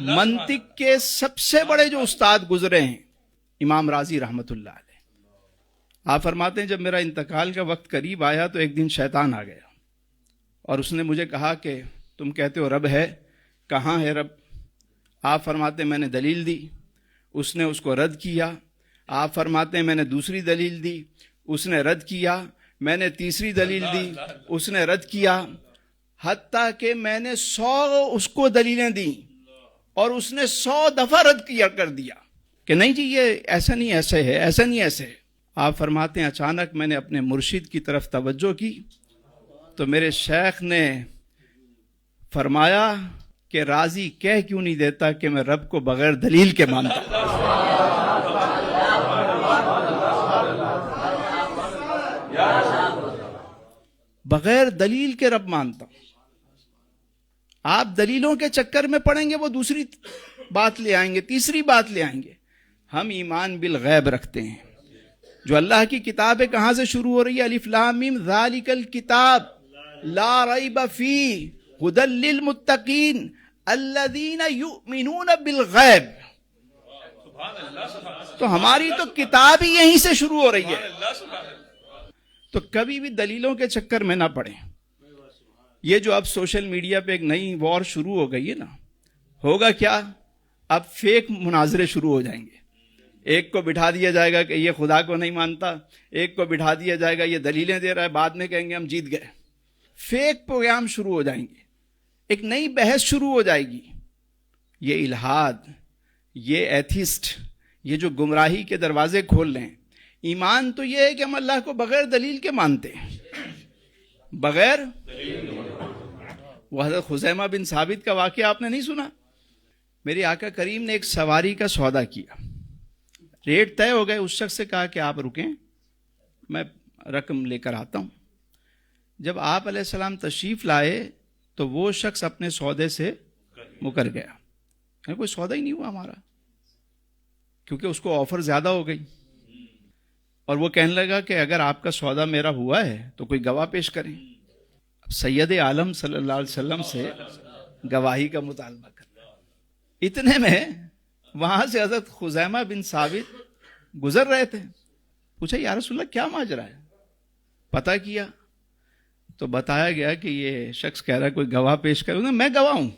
منطق کے سب سے بڑے جو استاد گزرے ہیں امام راضی رحمت اللہ علیہ، آپ فرماتے ہیں جب میرا انتقال کا وقت قریب آیا تو ایک دن شیطان آ گیا اور اس نے مجھے کہا کہ تم کہتے ہو رب ہے، کہاں ہے رب؟ آپ فرماتے ہیں میں نے دلیل دی، اس نے اس کو رد کیا۔ آپ فرماتے ہیں میں نے دوسری دلیل دی، اس نے رد کیا۔ میں نے تیسری دلیل دی، اس نے رد کیا، حتیٰ کہ میں نے 100 اس کو دلیلیں دیں اور اس نے 100 دفعہ رد کر دیا کہ نہیں جی یہ ایسا نہیں ایسے ہے، ایسا نہیں ایسے ہے۔ آپ فرماتے ہیں اچانک میں نے اپنے مرشد کی طرف توجہ کی تو میرے شیخ نے فرمایا کہ راضی کہہ کیوں نہیں دیتا کہ میں رب کو بغیر دلیل کے مانتا ہوں۔ بغیر دلیل کے رب مانتا ہوں۔ آپ دلیلوں کے چکر میں پڑیں گے، وہ دوسری بات لے آئیں گے، تیسری بات لے آئیں گے۔ ہم ایمان بالغیب رکھتے ہیں۔ جو اللہ کی کتاب ہے کہاں سے شروع ہو رہی ہے؟ الف لام میم ذالک الکتاب لا ریب فیہ ھدی للمتقین الذین یؤمنون بالغیب۔ تو ہماری تو کتاب ہی یہیں سے شروع ہو رہی ہے۔ تو کبھی بھی دلیلوں کے چکر میں نہ پڑیں۔ یہ جو اب سوشل میڈیا پہ ایک نئی وار شروع ہو گئی ہے نا، ہوگا کیا؟ اب فیک مناظرے شروع ہو جائیں گے۔ ایک کو بٹھا دیا جائے گا کہ یہ خدا کو نہیں مانتا، ایک کو بٹھا دیا جائے گا یہ دلیلیں دے رہا ہے، بعد میں کہیں گے ہم جیت گئے۔ فیک پروگرام شروع ہو جائیں گے، ایک نئی بحث شروع ہو جائے گی۔ یہ الہاد، یہ ایتھسٹ، یہ جو گمراہی کے دروازے کھول رہے ہیں۔ ایمان تو یہ ہے کہ ہم اللہ کو بغیر دلیل کے مانتے ہیں، بغیر۔ وہ حضرت خزیمہ بن ثابت کا واقعہ آپ نے نہیں سنا؟ میرے آقا کریم نے ایک سواری کا سودا کیا، ریٹ طے ہو گئے، اس شخص سے کہا کہ آپ رکیں میں رقم لے کر آتا ہوں۔ جب آپ علیہ السلام تشریف لائے تو وہ شخص اپنے سودے سے مکر گیا، کوئی سودا ہی نہیں ہوا ہمارا، کیونکہ اس کو آفر زیادہ ہو گئی۔ اور وہ کہنے لگا کہ اگر آپ کا سودا میرا ہوا ہے تو کوئی گواہ پیش کریں۔ سید عالم صلی اللہ علیہ وسلم سے گواہی کا مطالبہ کرنا۔ اتنے میں وہاں سے حضرت خزیمہ بن ثابت گزر رہے تھے، پوچھا یا رسول اللہ کیا ماجرا ہے؟ پتہ کیا تو بتایا گیا کہ یہ شخص کہہ رہا ہے کوئی گواہ پیش کرے۔ میں گواہ ہوں،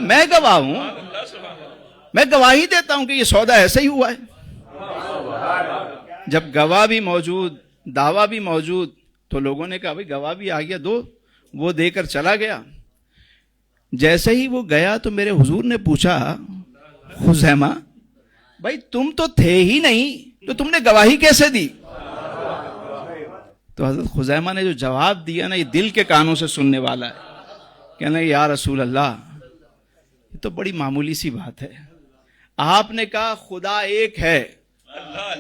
میں گواہ ہوں، میں گواہی دیتا ہوں کہ یہ سودا ایسا ہی ہوا ہے۔ جب گواہ بھی موجود، دعویٰ بھی موجود، تو لوگوں نے کہا بھائی گواہ بھی آ گیا، دو۔ وہ دے کر چلا گیا۔ جیسے ہی وہ گیا تو میرے حضور نے پوچھا خزیمہ بھائی تم تو تھے ہی نہیں تو تم نے گواہی کیسے دی؟ تو حضرت خزیمہ نے جو جواب دیا نا، یہ دل کے کانوں سے سننے والا ہے۔ کہنا یا رسول اللہ یہ تو بڑی معمولی سی بات ہے، آپ نے کہا خدا ایک ہے،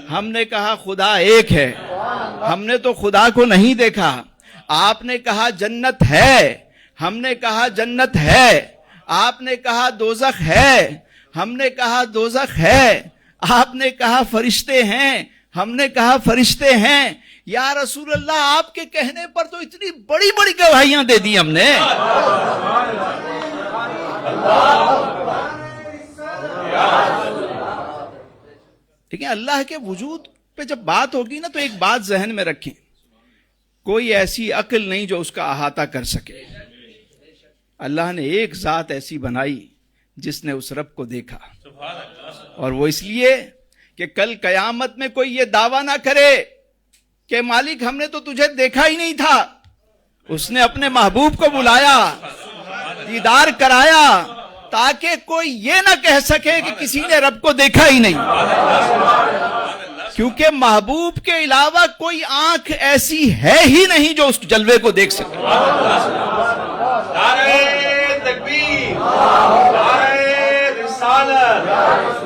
ہم نے کہا خدا ایک ہے، ہم نے تو خدا کو نہیں دیکھا۔ آپ نے کہا جنت ہے، ہم نے کہا جنت ہے۔ آپ نے کہا دوزخ ہے، ہم نے کہا دوزخ ہے۔ آپ نے کہا فرشتے ہیں، ہم نے کہا فرشتے ہیں۔ یا رسول اللہ آپ کے کہنے پر تو اتنی بڑی بڑی گواہیاں دے دی ہم نے۔ لیکن اللہ کے وجود پہ جب بات ہوگی نا تو ایک بات ذہن میں رکھیں، کوئی ایسی عقل نہیں جو اس کا احاطہ کر سکے۔ اللہ نے ایک ذات ایسی بنائی جس نے اس رب کو دیکھا، اور وہ اس لیے کہ کل قیامت میں کوئی یہ دعویٰ نہ کرے کہ مالک ہم نے تو تجھے دیکھا ہی نہیں تھا۔ اس نے اپنے محبوب کو بلایا، دیدار کرایا، تاکہ کوئی یہ نہ کہہ سکے کہ کسی نے رب کو دیکھا ہی نہیں، کیونکہ محبوب کے علاوہ کوئی آنکھ ایسی ہے ہی نہیں جو اس جلوے کو دیکھ سکے۔ نعرہ تکبیر، نعرہ رسالت۔